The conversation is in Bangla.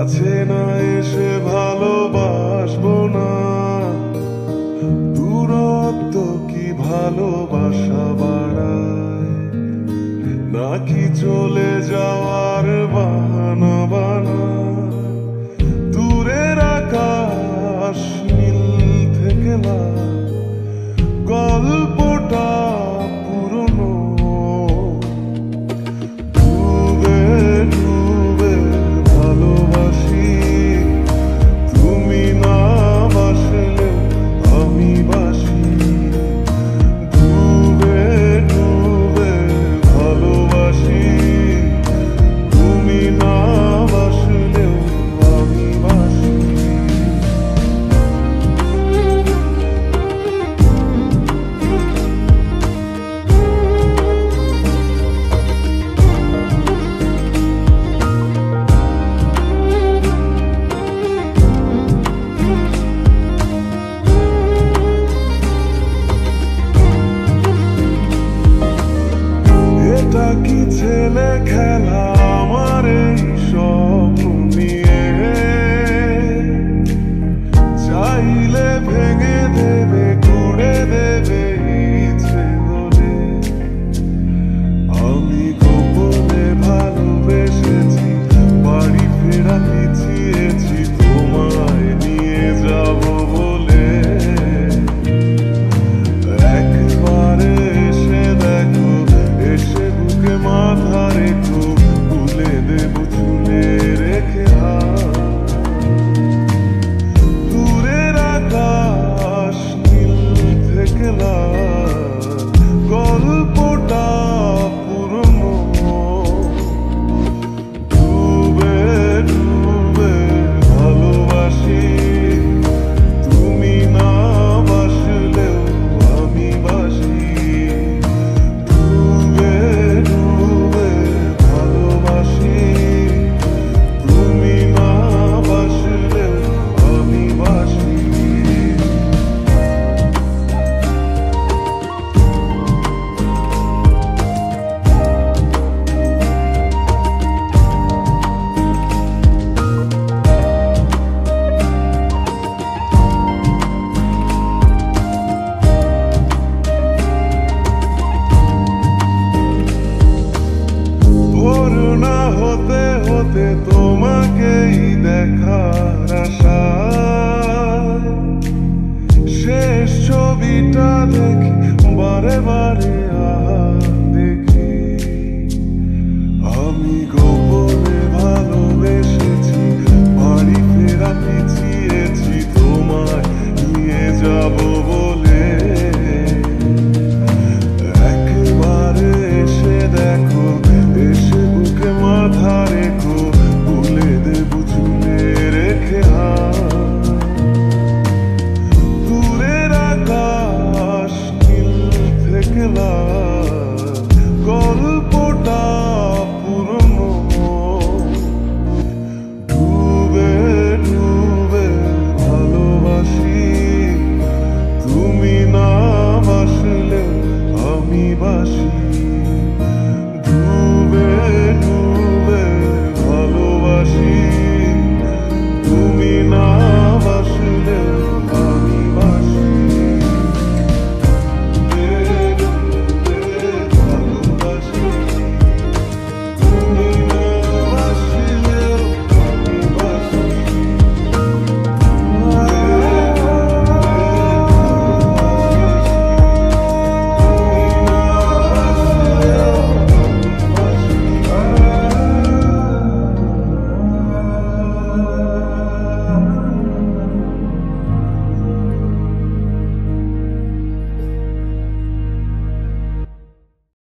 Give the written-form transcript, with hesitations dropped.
কাছে না এসে ভালোবাসবো না, দূরত্ব কি ভালোবাসা বাড়ায়, নাকি চলে যাওয়ার বাহানা বানায়। দূরের আকাশ নীল থেকে লাল, গল্পটা পুরনো। ডুবে ডুবে ভালোবাসি, তুমি না বাসলেও আমি বাসি। ডুবে ডুবে ভালোবাসি, তুমি না বাসলেও আমি বাসি। এটা কি ছেলে খেলা আমার এই স্বপ্ন নিয়ে, চাইলে ভেঙে দেবে গুড়ে দেবে ইচ্ছে হলে। আমি গোপনে ভালোবেসেছি, বাড়ি ফেরা পিছিয়েছি তোমায় নিয়ে যাব বলে। একবারে এসে দেখো, এসে বুকে মাথা রেখো, তুলে দেব চুলে রেখে হাত। দূরের আকাশ নীল থেকে লাল, গল্পটা পুরনো। ডুবে ডুবে ভালোবাসি, তুমি না বাসলেও আমি বাসি। ডুবে ডুবে ভালোবাসি, তুমি না বাসলেও আমি বাসি। ভোর না হতে হতে তোমাকেই দেখা